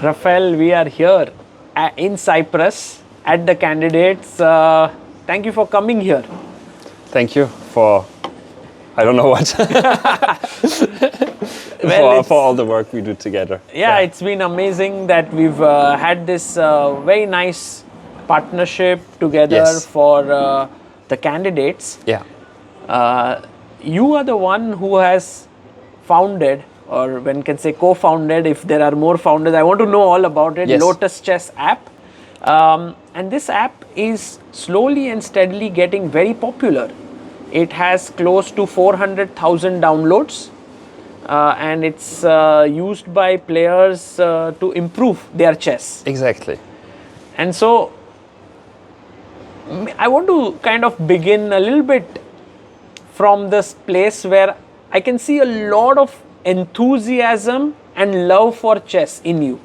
Raphael, we are here in Cyprus at the candidates. Thank you for coming here. Thank you for, I don't know what, for all the work we do together. Yeah, it's been amazing that we've had this very nice partnership together for the candidates. Yeah. You are the one who has founded, or one can say co-founded, if there are more founders. I want to know all about it. Yes. Lotus Chess app. And this app is slowly and steadily getting very popular. It has close to 400,000 downloads. And it's used by players to improve their chess. Exactly. And so I want to kind of begin a little bit from this place where I can see a lot of enthusiasm and love for chess in you.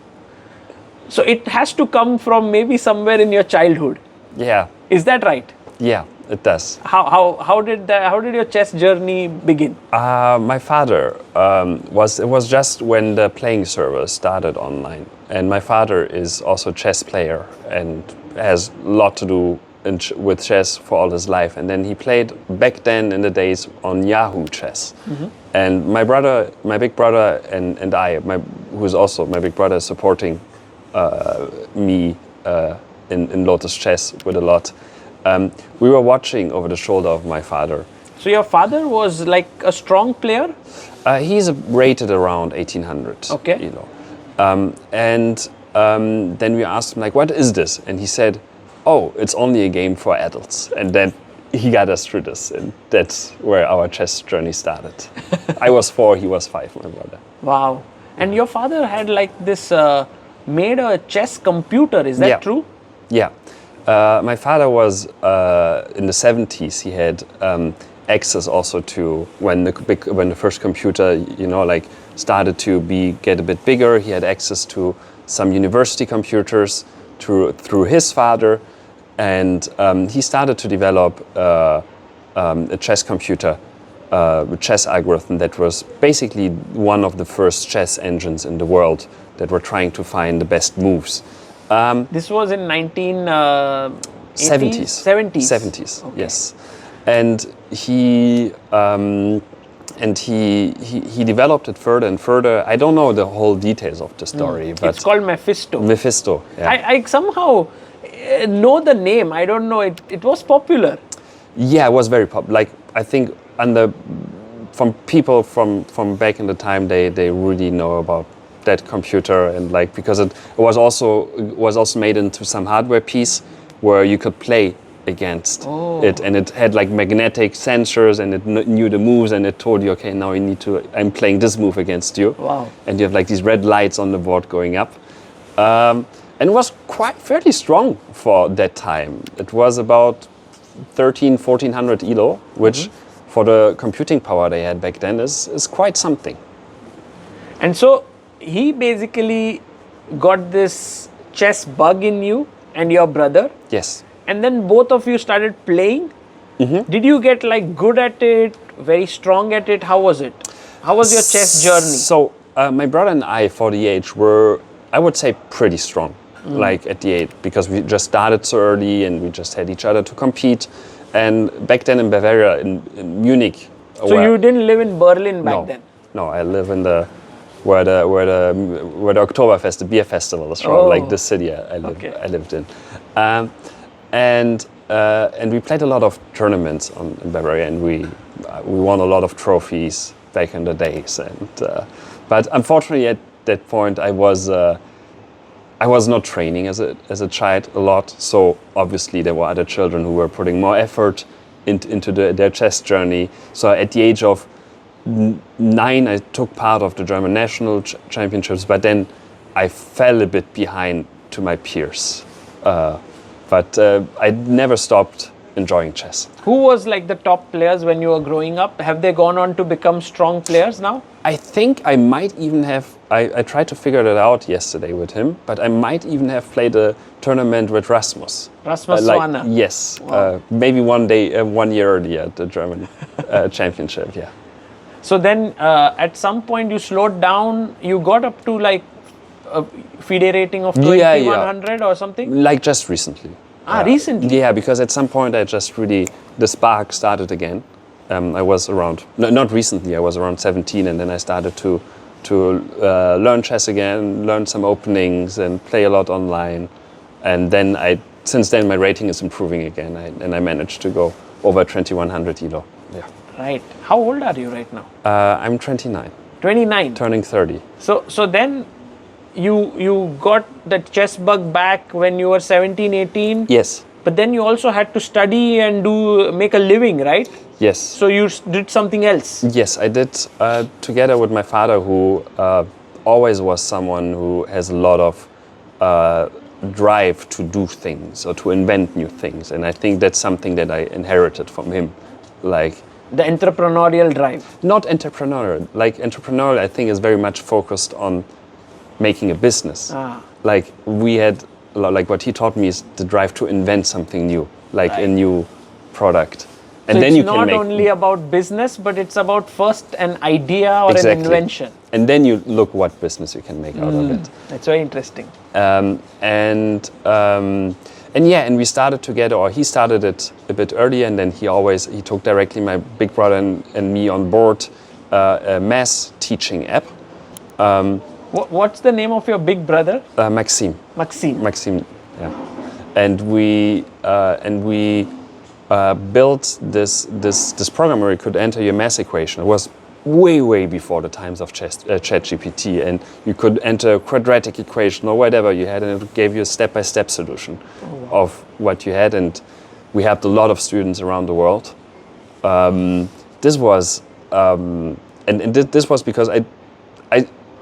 So it has to come from maybe somewhere in your childhood. Yeah. Is that right? Yeah, it does. How did your chess journey begin? My father it was just when the playing server started online, and my father is also a chess player and has a lot to do with chess for all his life. And then he played back then in the days on Yahoo Chess. Mm-hmm. And my brother, my big brother, and I, who is also my big brother, supporting me in Lotus Chess with a lot. We were watching over the shoulder of my father. So your father was like a strong player? He's rated around 1800. Okay. You know. Then we asked him, like, what is this? And he said, oh, it's only a game for adults. And then he got us through this, and that's where our chess journey started. I was 4, he was 5, my brother. Wow. And your father had like this, made a chess computer, is that true? Yeah. My father was, in the 70s, he had access also to, when the first computer, you know, like started to get a bit bigger, he had access to some university computers through his father. And he started to develop a chess computer, a chess algorithm that was basically one of the first chess engines in the world that were trying to find the best moves. This was in 1970s? 70s, okay. Yes. And he developed it further and further. I don't know the whole details of the story, but it's called Mephisto. Mephisto. Yeah. I somehow know the name. I don't know. It was popular. Yeah, it was very popular. Like, I think from people from back in the time, they really know about that computer, and like, because it was also made into some hardware piece where you could play against it, and it had like magnetic sensors, and it knew the moves, and it told you, okay, now I'm playing this move against you. Wow. And you have like these red lights on the board going up. And it was fairly strong for that time. It was about 1400 ELO, which for the computing power they had back then is quite something. And so he basically got this chess bug in you and your brother. Yes. And then both of you started playing. Mm-hmm. Did you get like good at it, very strong at it? How was it? How was your chess journey? So my brother and I, for the age, were, I would say, pretty strong. Like at the age, because we just started so early and we just had each other to compete. And back then in Bavaria, in Munich. So you didn't live in Berlin back then? No, I live in where the Oktoberfest, the beer festival is from, like the city I lived in. And we played a lot of tournaments in Bavaria, and we won a lot of trophies back in the days. But unfortunately, at that point, I was not training as a child a lot, so obviously there were other children who were putting more effort into their chess journey. So at the age of 9, I took part of the German national championships, but then I fell a bit behind to my peers. But I never stopped enjoying chess. Who was like the top players when you were growing up? Have they gone on to become strong players now? I think I might even have, I tried to figure that out yesterday with him, but I might even have played a tournament with Rasmus. Rasmus Swana? Yes, wow. Maybe one year earlier at the German championship, yeah. So then at some point you slowed down, you got up to like a FIDE rating of 2100 or something? Like just recently. Recently? Yeah, because at some point I just really, the spark started again. I was around, no, not recently, I was around 17, and then I started to learn chess again, learn some openings and play a lot online. And then since then my rating is improving again, and I managed to go over 2100 ELO. Yeah. Right. How old are you right now? I'm 29. 29. Turning 30. So then you got the chess bug back when you were 17, 18? Yes. But then you also had to study and make a living, right? Yes. So you did something else? Yes, I did, together with my father, who always was someone who has a lot of drive to do things or to invent new things. And I think that's something that I inherited from him. Like, the entrepreneurial drive. Not entrepreneurial. Like, entrepreneurial, I think, is very much focused on making a business. Like, we had, like, what he taught me is the drive to invent something new, like a new product. And so then it's you can not only about business, but it's about first an idea or an invention. And then you look what business you can make out of it. That's very interesting. And we started together, or he started it a bit earlier, and then he took directly my big brother and me on board a math teaching app. What's the name of your big brother? Maxime. Maxime, yeah. And we built this program where you could enter your math equation. It was way before the times of ChatGPT, and you could enter a quadratic equation or whatever you had, and it gave you a step-by-step solution of what you had. And we helped a lot of students around the world. This was this was because I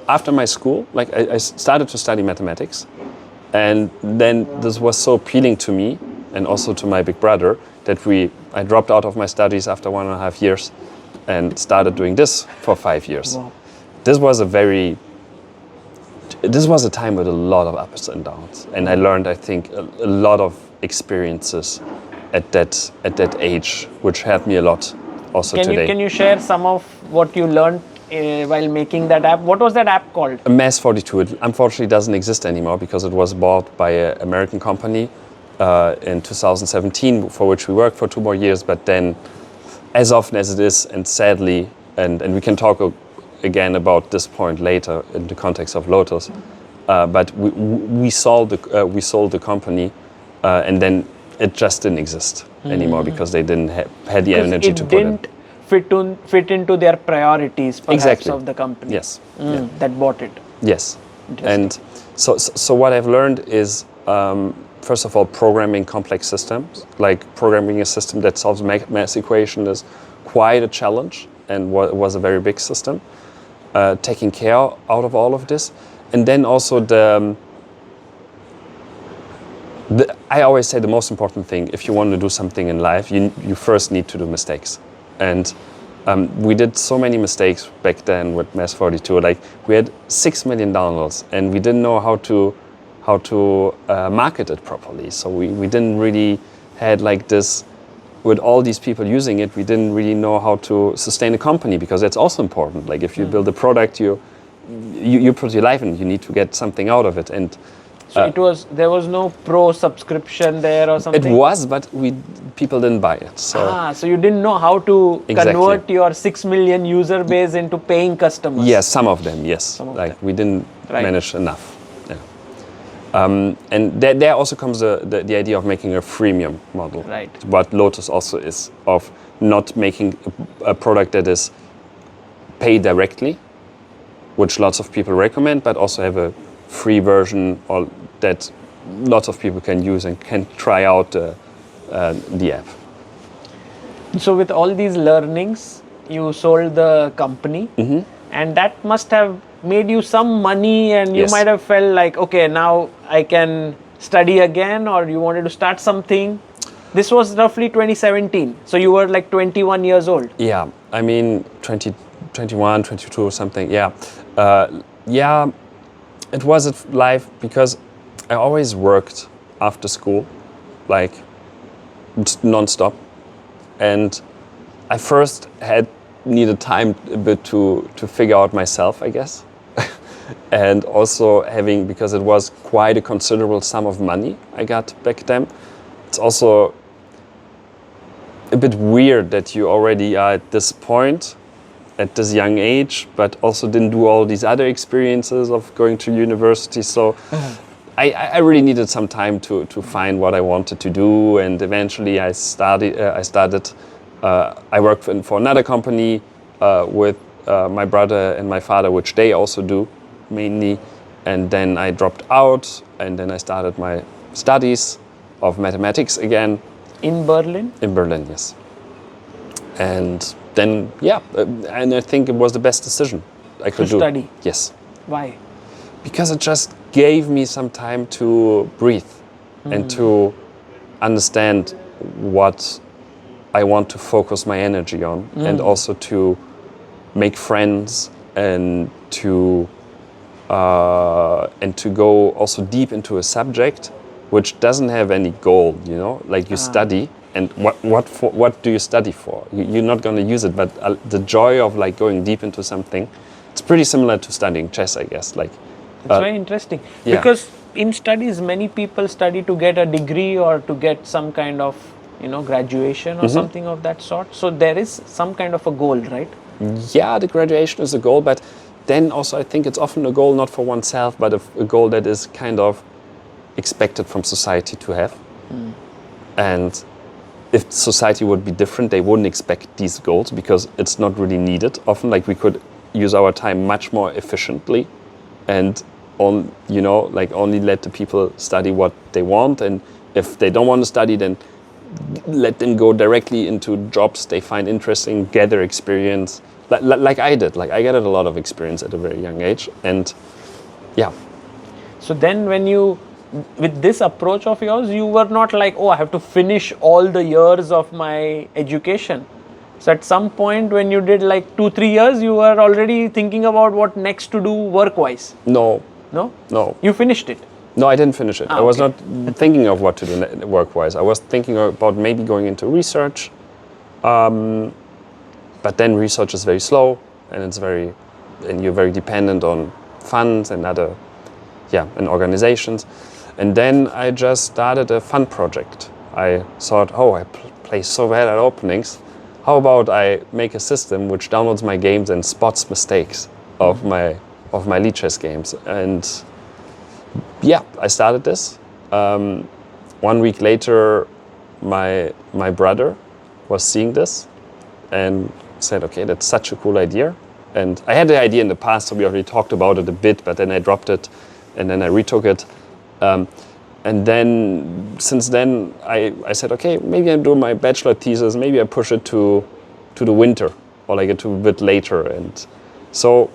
after my school, like I started to study mathematics, and then this was so appealing to me and also to my big brother that I dropped out of my studies after 1.5 years and started doing this for 5 years. Wow. This was a time with a lot of ups and downs, and I learned, I think, a lot of experiences at that age, which helped me a lot also today. Can you share some of what you learned while making that app? What was that app called? Mass 42. It unfortunately doesn't exist anymore because it was bought by an American company in 2017, for which we worked for 2 more years. But then, as often as it is, and sadly, and we can talk again about this point later in the context of Lotus, but we sold the company, and then it just didn't exist anymore because they didn't have the energy to put it. It didn't fit into their priorities, perhaps, of the company. Yes. That bought it. Yes. And so what I've learned is, first of all, programming complex systems. Like, programming a system that solves math equation is quite a challenge, and was a very big system. Taking care out of all of this. And then also I always say the most important thing, if you want to do something in life, you first need to do mistakes. And we did so many mistakes back then with Mass 42. Like, we had 6 million downloads, and we didn't know how to market it properly. So we didn't really had like this, with all these people using it, we didn't really know how to sustain a company, because that's also important. Like, if you build a product, you put your life in, you need to get something out of it. And so there was no pro subscription there or something? It was, but people didn't buy it. So so you didn't know how to convert your 6 million user base into paying customers? Yes, some of them, yes. We didn't manage enough. Yeah. And there also comes the idea of making a freemium model. Right. What Lotus also is, of not making a product that is paid directly, which lots of people recommend, but also have a free version or that lots of people can use and can try out the app. So with all these learnings, you sold the company, and that must have made you some money, and you might have felt like, okay, now I can study again, or you wanted to start something. This was roughly 2017, so you were like 21 years old. Yeah, I mean 21, 22 or something, yeah. It was a life, because I always worked after school, like non-stop. And I first needed time a bit to figure out myself, I guess. And also having, because it was quite a considerable sum of money I got back then, it's also a bit weird that you already are at this point, at this young age, but also didn't do all these other experiences of going to university. So I really needed some time to find what I wanted to do, and eventually I worked for another company with my brother and my father, which they also do mainly, and then I dropped out, and then I started my studies of mathematics again. In Berlin? In Berlin, yes. And then, and I think it was the best decision I could do. To study? Yes. Why? Because it just gave me some time to breathe and to understand what I want to focus my energy on, and also to make friends and to go also deep into a subject which doesn't have any goal, you know, like you study, and what do you study for? You're not going to use it, but the joy of like going deep into something, it's pretty similar to studying chess, I guess. Like, it's very interesting, because in studies many people study to get a degree or to get some kind of, you know, graduation or something of that sort. So there is some kind of a goal, right? Yeah, the graduation is a goal, but then also I think it's often a goal not for oneself, but a goal that is kind of expected from society to have. And if society would be different, they wouldn't expect these goals, because it's not really needed. Often, like, we could use our time much more efficiently, and only let the people study what they want, and if they don't want to study, then let them go directly into jobs they find interesting, gather experience, like I did. Like, I gathered a lot of experience at a very young age, and yeah. So then when you, with this approach of yours, you were not like, oh, I have to finish all the years of my education. So at some point when you did like 2-3 years, you were already thinking about what next to do work-wise. No. No? No. You finished it? No, I didn't finish it. I was not thinking of what to do work-wise. I was thinking about maybe going into research. But then research is very slow, and you're very dependent on funds and and organizations. And then I just started a fun project. I thought, I play so bad at openings. How about I make a system which downloads my games and spots mistakes of my lead chess games? And I started this. 1 week later, my brother was seeing this and said, okay, that's such a cool idea. And I had the idea in the past, so we already talked about it a bit, but then I dropped it, and then I retook it. And then, since then, I said, okay, maybe I do my bachelor thesis, maybe I push it to the winter, or like to a bit later. And so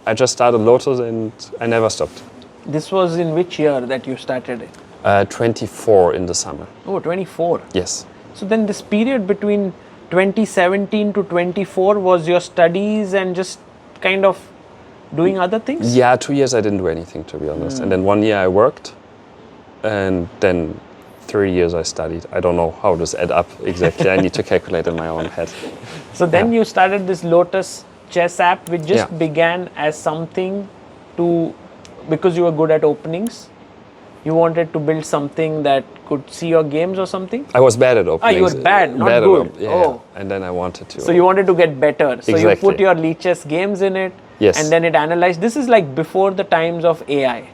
I just started Lotus, and I never stopped. This was in which year that you started it? 24 in the summer. Oh, 24. Yes. So then this period between 2017 to 24 was your studies and just kind of doing other things? Yeah, 2 years I didn't do anything, to be honest. And then 1 year I worked, and then 3 years I studied. I don't know how this add up exactly. I need to calculate in my own head. So then you started this Lotus Chess app, which just began as something to, because you were good at openings, you wanted to build something that could see your games or something? I was bad at openings. You were bad, not good. Yeah. And then I wanted to. So you wanted to get better. So exactly. You put your lead chess games in it. Yes. And then it analyzed. This is like before the times of AI.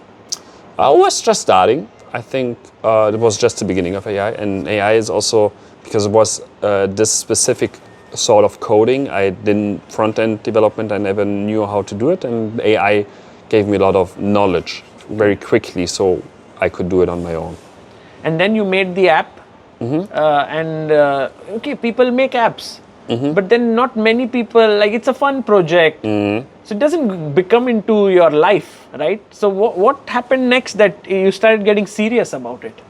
I was just starting. I think it was just the beginning of AI. And AI is also, because it was this specific sort of coding, I didn't front-end development. I never knew how to do it. And AI gave me a lot of knowledge very quickly, so I could do it on my own. And then you made the app, people make apps, but then not many people, like, it's a fun project, so it doesn't become into your life, right? So what happened next that you started getting serious about it?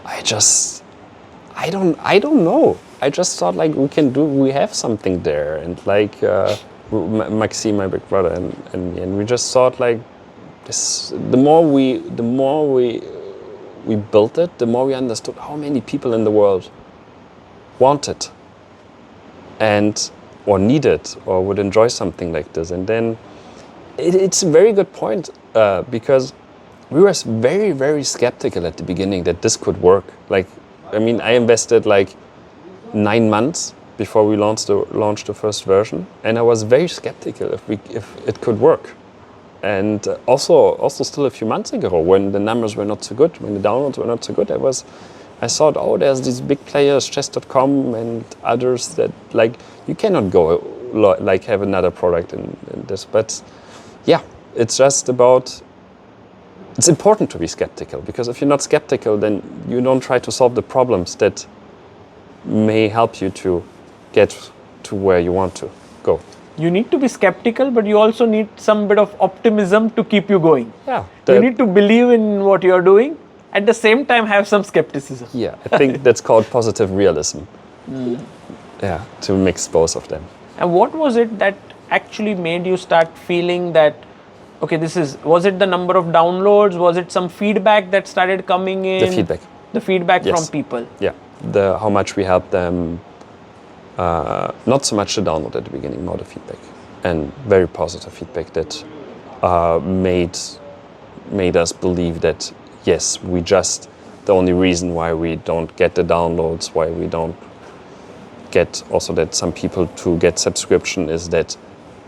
I don't know. I just thought, like, we have something there, and like Maxime, my big brother, and me, and we just thought, like, this, the more we built it, the more we understood how many people in the world want it, or need it, or would enjoy something like this. And then It's a very good point because we were very, very skeptical at the beginning that this could work. Like, I mean, I invested like 9 months before we launched the first version, and I was very skeptical if it could work. And also still a few months ago, when the numbers were not so good, when the downloads were not so good, I thought, oh, there's these big players, chess.com and others that like you cannot go like have another product in this. But yeah, it's just about. It's important to be skeptical, because if you're not skeptical, then you don't try to solve the problems that may help you to get to where you want to go. You need to be skeptical, but you also need some bit of optimism to keep you going. Yeah. You need to believe in what you're doing, at the same time have some skepticism. Yeah, I think that's called positive realism. Yeah, to mix both of them. And what was it that actually made you start feeling that, okay, was it the number of downloads? Was it some feedback that started coming in? The feedback Yes. from people. Yeah, how much we helped them. Not so much the download at the beginning, more the feedback, and very positive feedback that made us believe that yes, the only reason why we don't get the downloads, why we don't get also that some people to get subscription is that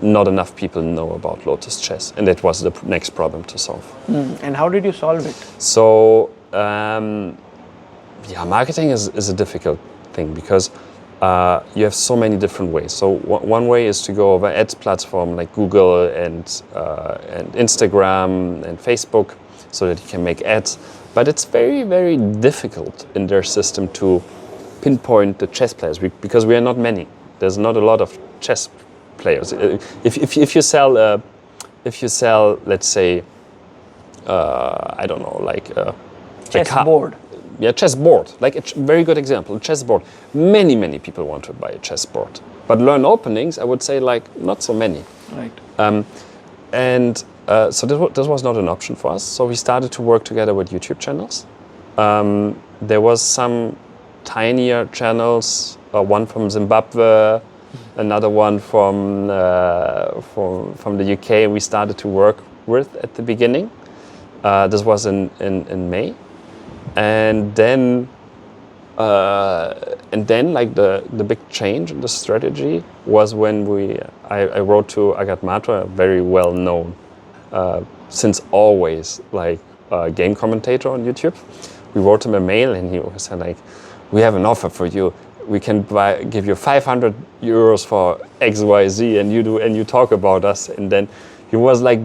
not enough people know about Lotus Chess, and that was the next problem to solve. And how did you solve it? So marketing is a difficult thing because you have so many different ways. So one way is to go over ads platform like Google and Instagram and Facebook, so that you can make ads. But it's very, very difficult in their system to pinpoint the chess players because we are not many. There's not a lot of chess players. If you sell, let's say, I don't know, like Chessboard. Yeah, chessboard. Like a very good example, chessboard. Many people want to buy a chessboard, but learn openings, I would say, like not so many. Right. So this was not an option for us. So we started to work together with YouTube channels. There was some tinier channels, one from Zimbabwe, another one from the UK. We started to work with at the beginning. This was in May. And then like the big change in the strategy was when I wrote to Agadmator, a very well known, since always, like game commentator on YouTube. We wrote him a mail and he said like, we have an offer for you. We can give you 500 euros for XYZ and you talk about us. And then he was like,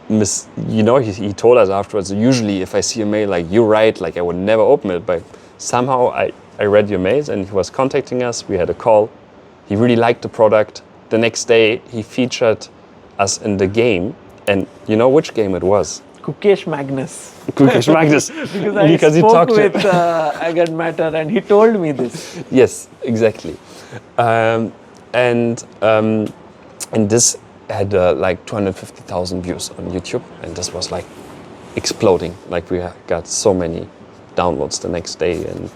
he told us afterwards, usually if I see a mail like you write, like I would never open it, but somehow I read your mails and he was contacting us. We had a call. He really liked the product. The next day he featured us in the game, and you know which game it was? Cookish Magnus. Because I spoke with Agadmator and he told me this. Yes, exactly. And this had like 250,000 views on YouTube, and this was like exploding. Like we got so many downloads the next day, and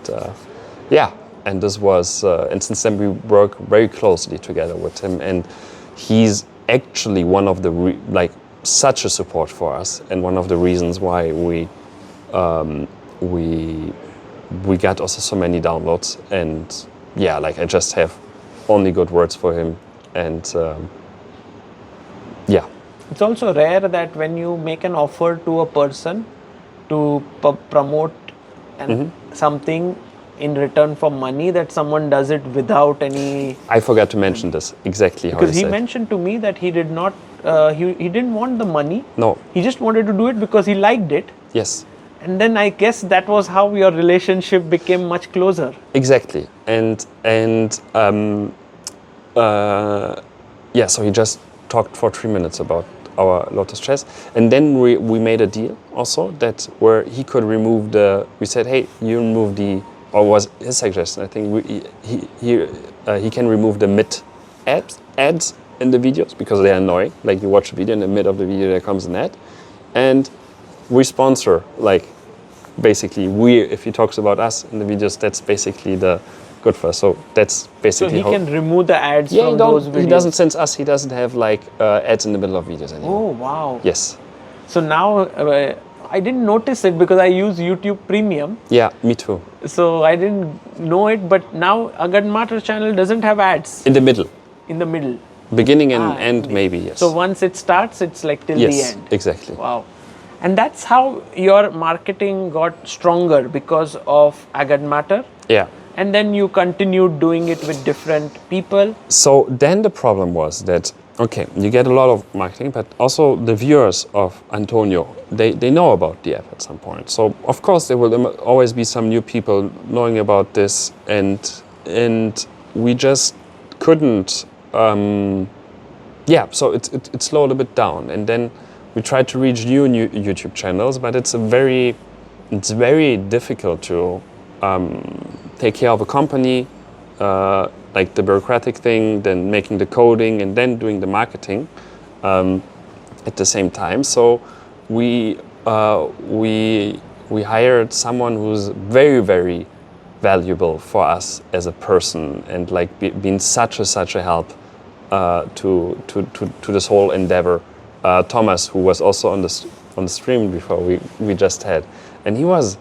and this was and since then we work very closely together with him, and he's actually one of the such a support for us, and one of the reasons why we got also so many downloads. And I just have only good words for him, and it's also rare that when you make an offer to a person to promote something in return for money, that someone does it without any... I forgot to mention this, exactly how because he mentioned to me that he did not, he didn't want the money. No. He just wanted to do it because he liked it. Yes. And then I guess that was how your relationship became much closer. Exactly. So he just talked for 3 minutes about our Lotus Chess, and then we made a deal also that where he could remove we said, hey, you remove or was his suggestion, I think he can remove the mid ads in the videos because they're annoying. Like you watch a video, in the mid of the video there comes an ad, and we sponsor, like basically if he talks about us in the videos, that's basically the good for us. So that's basically So he can remove the ads from those videos? He doesn't send us, he doesn't have like ads in the middle of videos anymore. Oh, wow. Yes. So now, I didn't notice it because I use YouTube Premium. Yeah, me too. So I didn't know it, but now Agadmator channel doesn't have ads. In the middle. In the middle. Beginning and end, maybe, yes. So once it starts, it's like till the end. Yes, exactly. Wow. And that's how your marketing got stronger, because of Agadmator. Yeah. And then you continued doing it with different people. So then the problem was that, okay, you get a lot of marketing, but also the viewers of Antonio, they know about the app at some point. So of course there will always be some new people knowing about this, and we just couldn't, so it slowed a bit down. And then we tried to reach new YouTube channels, but it's very difficult to take care of a company, like the bureaucratic thing, then making the coding, and then doing the marketing at the same time. So we hired someone who's very valuable for us as a person, and like been such a help to this whole endeavor. Thomas, who was also on the stream before we just had, and he was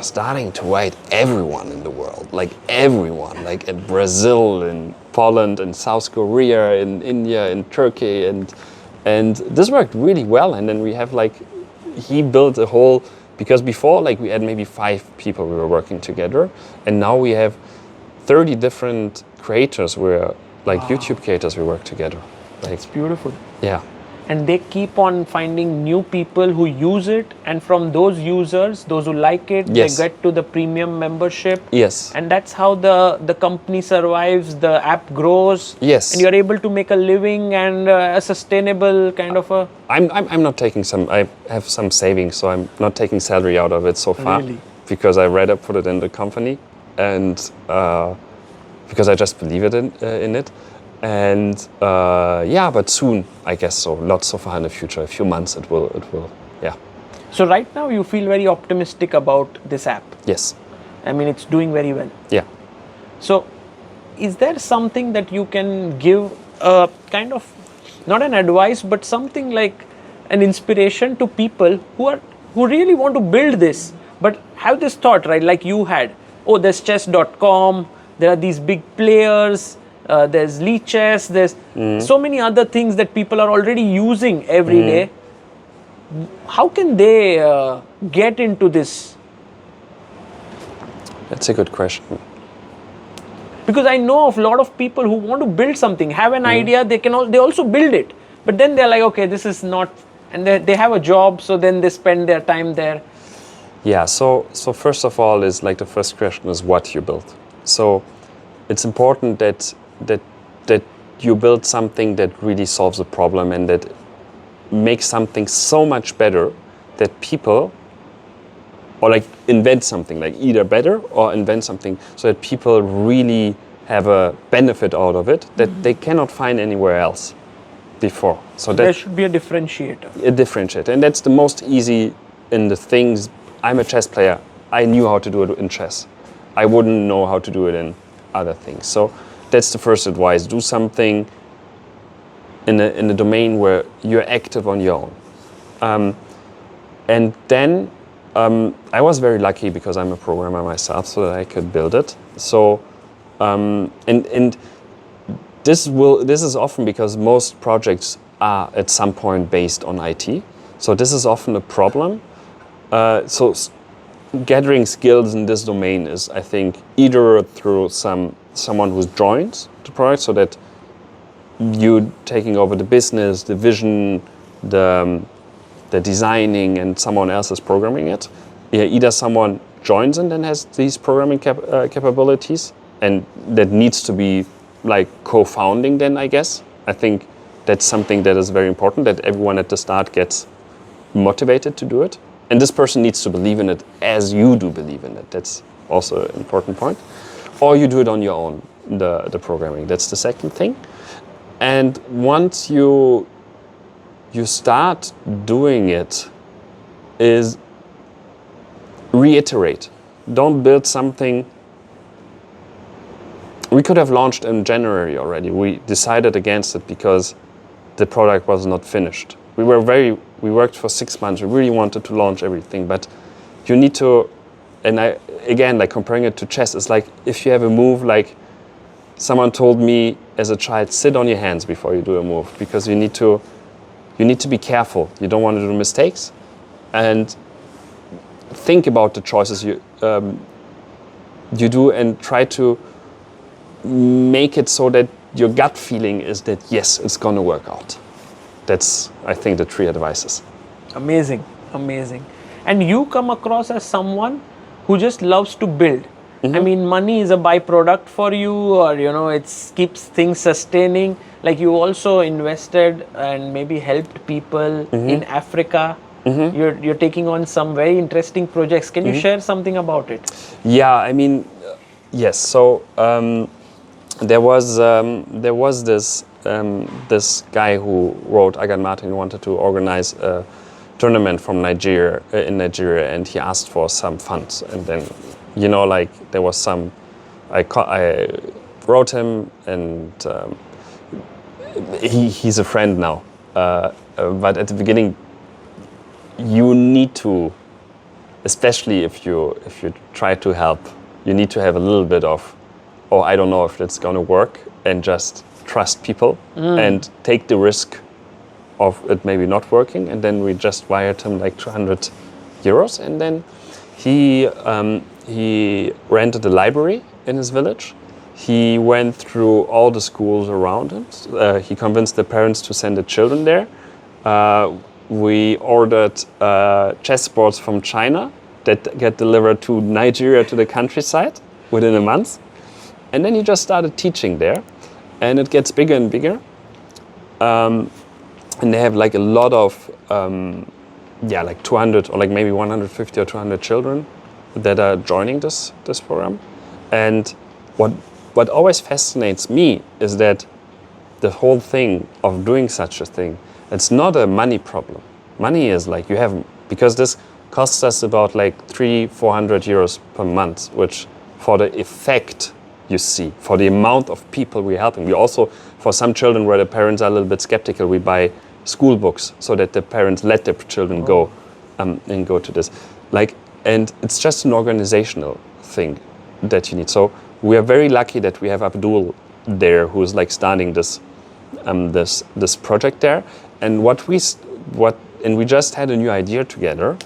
starting to write everyone in the world, like everyone, like in Brazil, in Poland, in South Korea, in India, in Turkey, and this worked really well. And then we have like, he built a whole, because before like we had maybe 5 people we were working together, and now we have 30 different creators, YouTube creators, we work together. Like, it's beautiful. Yeah. And they keep on finding new people who use it, and from those users, those who like it, yes, they get to the premium membership. Yes. And that's how the company survives, the app grows. Yes. And you're able to make a living and a sustainable kind of a... I'm not taking I have some savings, so I'm not taking salary out of it so far. Really? Because I rather put it in the company, and because I just believe in it. And but soon, I guess so. Not so far in the future. A few months, it will. Yeah. So right now, you feel very optimistic about this app. Yes. I mean, it's doing very well. Yeah. So, is there something that you can give, kind of, not an advice, but something like an inspiration to people who really want to build this, but have this thought, right? Like you had. Oh, there's chess.com. There are these big players. There's Lotus Chess, there's so many other things that people are already using every day. How can they get into this? That's a good question. Because I know of a lot of people who want to build something, have an idea, they also build it. But then they're like, okay, this is not, and they have a job, so then they spend their time there. Yeah, so first of all, is like the first question is what you build. So it's important that you build something that really solves a problem, and that makes something so much better that people, or like invent something, like either better or invent something so that people really have a benefit out of it that they cannot find anywhere else before. So there should be a differentiator. A differentiator, and that's the most easy in the things. I'm a chess player. I knew how to do it in chess. I wouldn't know how to do it in other things. So that's the first advice. Do something in a domain where you're active on your own. And then I was very lucky because I'm a programmer myself, so that I could build it. So and this is often because most projects are at some point based on IT. So this is often a problem. So gathering skills in this domain is, I think, either through someone who joins the project, so that you taking over the business, the vision, the designing, and someone else is programming it. Yeah, either someone joins and then has these programming capabilities, and that needs to be like co-founding then, I guess. I think that's something that is very important, that everyone at the start gets motivated to do it. And this person needs to believe in it as you do believe in it. That's also an important point. Or you do it on your own, the programming. That's the second thing. And once you start doing it, is reiterate. Don't build something We could have launched in January already. We decided against it because the product was not finished. We worked for 6 months. We really wanted to launch everything, but you need to, and again, like comparing it to chess, it's like if you have a move, like someone told me as a child, sit on your hands before you do a move, because you need to be careful. You don't want to do mistakes, and think about the choices you do, and try to make it so that your gut feeling is that yes, it's going to work out. That's, I think, the 3 advices. Amazing, amazing. And you come across as someone who just loves to build. I mean, money is a byproduct for you, or it keeps things sustaining. Like, you also invested and maybe helped people in Africa. You're taking on some very interesting projects. Can you share something about it? Yeah, I mean, yes. So there was this guy who wrote Agadmator and wanted to organize a tournament from Nigeria, and he asked for some funds, and then like there was some. I wrote him, and he's a friend now. But at the beginning, you need to, especially if you try to help, you need to have a little bit of, oh, I don't know if it's going to work, and just trust people and take the risk of it maybe not working. And then we just wired him like 200 euros, and then he rented a library in his village. He went through all the schools around it. He convinced the parents to send the children there. We ordered chessboards from China that get delivered to Nigeria, to the countryside, within a month. And then he just started teaching there, and it gets bigger and bigger. And they have like a lot of, like 200 or like maybe 150 or 200 children that are joining this program. And what always fascinates me is that the whole thing of doing such a thing, it's not a money problem. Money is like because this costs us about like 300-400 euros per month, which for the effect you see, for the amount of people we're helping. We also, for some children where the parents are a little bit skeptical, we buy school books so that the parents let their children go and go to this. And it's just an organizational thing that you need. So we are very lucky that we have Abdul there, who's like starting this project there. And we just had a new idea together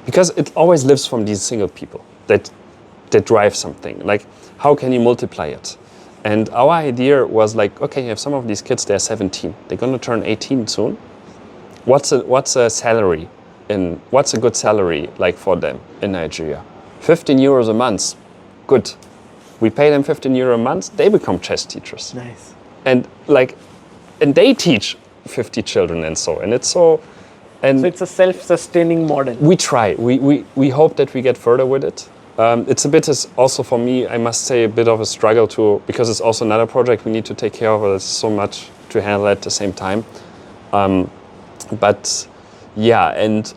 because it always lives from these single people that drive something. Like, how can you multiply it? And our idea was like, okay, you have some of these kids, they're 17. They're going to turn 18 soon. What's a salary? What's a good salary like for them in Nigeria? 15 euros a month. Good. We pay them 15 euro a month. They become chess teachers. Nice. And they teach 50 children and so. And so it's a self-sustaining model. We try. We hope that we get further with it. It's a bit also for me, I must say, a bit of a struggle because it's also another project we need to take care of. There's so much to handle at the same time. But yeah, and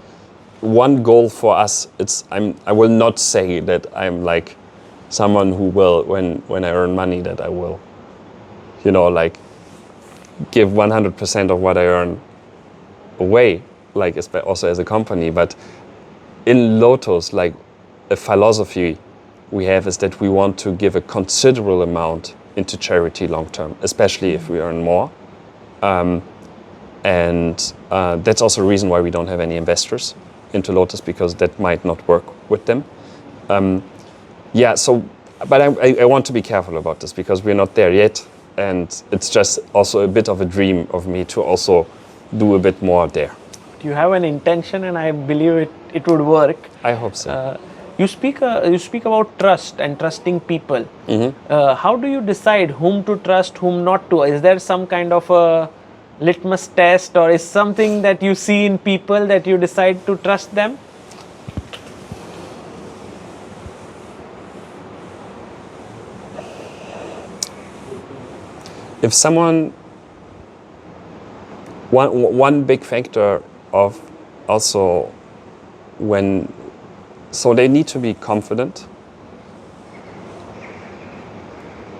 one goal for us, I will not say that I'm like someone who will, when I earn money, that I will, like give 100% of what I earn away, like also as a company. But in Lotus, like, a philosophy we have is that we want to give a considerable amount into charity long term, especially if we earn more. And that's also a reason why we don't have any investors into Lotus, because that might not work with them. But I want to be careful about this because we're not there yet. And it's just also a bit of a dream of me to also do a bit more there. You have an intention, and I believe it would work. I hope so. You speak about trust and trusting people. How do you decide whom to trust, whom not to? Is there some kind of a litmus test, or is something that you see in people that you decide to trust them? If someone, one big factor of also so they need to be confident.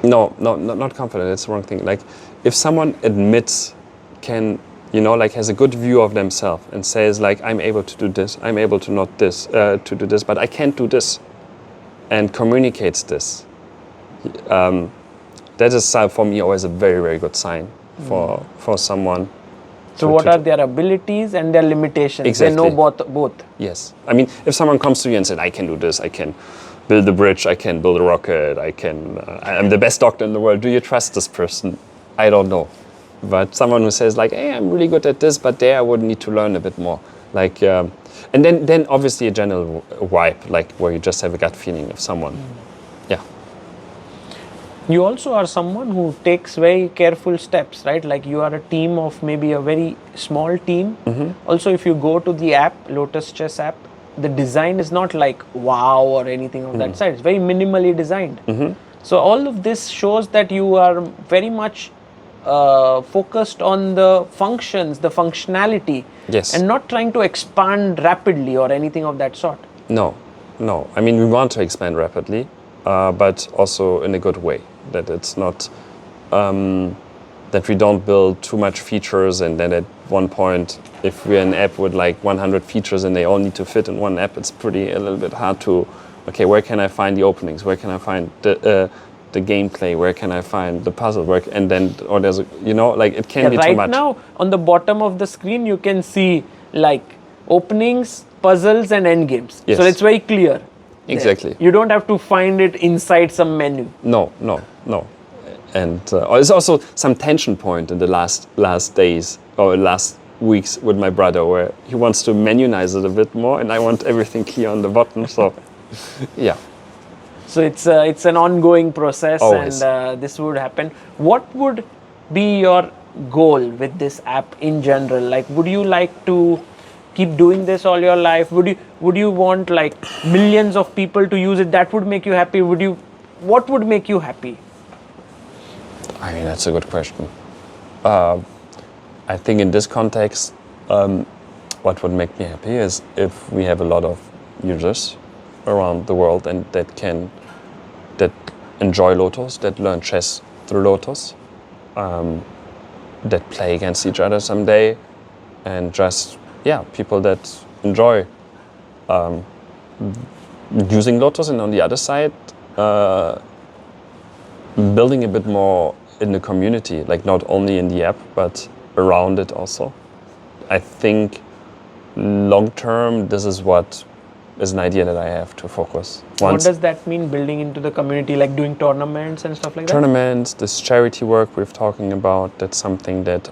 No, not confident. It's the wrong thing. Like, if someone admits, has a good view of themselves and says, like, I'm able to do this, I'm able to not this, to do this, but I can't do this, and communicates this, that is for me always a very, very good sign for someone. So what are their abilities and their limitations? Exactly. They know both. Yes. I mean, if someone comes to you and said, I can do this, I can build a bridge, I can build a rocket, I'm the best doctor in the world, do you trust this person? I don't know. But someone who says, like, hey, I'm really good at this, but there I would need to learn a bit more. Like, and then obviously a general vibe, like where you just have a gut feeling of someone. Yeah. You also are someone who takes very careful steps, right? Like, you are a team of maybe a very small team. Also, if you go to the app, Lotus Chess app, the design is not like wow or anything of that side. It's very minimally designed. So all of this shows that you are very much focused on the functions, the functionality, Yes. and not trying to expand rapidly or anything of that sort. No. I mean, we want to expand rapidly, but also in a good way. That it's not that we don't build too much features, and then at one point, if we're an app with like 100 features and they all need to fit in one app, it's a little bit hard to. Okay, where can I find the openings? Where can I find the gameplay? Where can I find the puzzle work? And then, or there's, it can be too much. Right now, on the bottom of the screen, you can see like openings, puzzles, and endgames. Yes. So it's very clear. Exactly. There. You don't have to find it inside some menu. No. And there's also some tension point in the last days or last weeks with my brother, where he wants to menunize it a bit more, and I want everything clear on the bottom. So, yeah. So it's an ongoing process. Always. And this would happen. What would be your goal with this app in general? Like, would you like to keep doing this all your life? Would you want like millions of people to use it? That would make you happy. What would make you happy? I mean, that's a good question. I think in this context, what would make me happy is if we have a lot of users around the world and that enjoy Lotus, that learn chess through Lotus, that play against each other someday, and just, people that enjoy using Lotus, and on the other side, building a bit more in the community, like not only in the app, but around it also. I think long term, this is what is an idea that I have to focus. What does that mean, building into the community, like doing tournaments and stuff like that? Tournaments, this charity work we're talking about, that's something that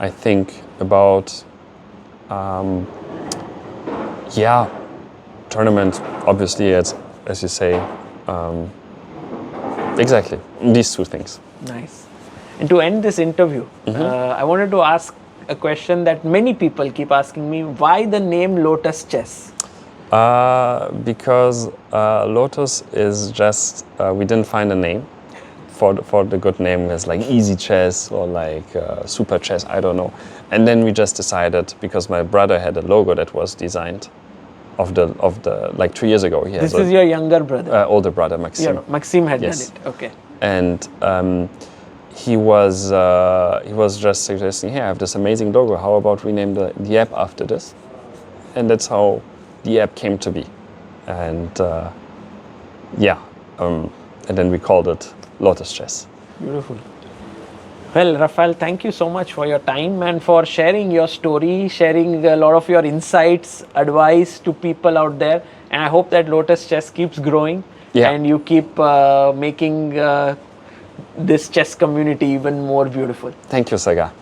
I think about. Tournaments, obviously, as you say, exactly, these two things. Nice. And to end this interview, I wanted to ask a question that many people keep asking me: why the name Lotus Chess? Because Lotus is just, we didn't find a name for the good name. It's like Easy Chess or like Super Chess, I don't know. And then we just decided, because my brother had a logo that was designed of the like 2 years ago. This is your younger brother? Older brother, Maxime. Maxime had Yes. done it, okay. And he was just suggesting, hey, I have this amazing logo, how about we name the app after this? And that's how the app came to be. And and then we called it Lotus Chess. Beautiful. Well, Raphael, thank you so much for your time and for sharing your story, sharing a lot of your insights, advice to people out there. And I hope that Lotus Chess keeps growing and you keep making this chess community even more beautiful. Thank you, Saga.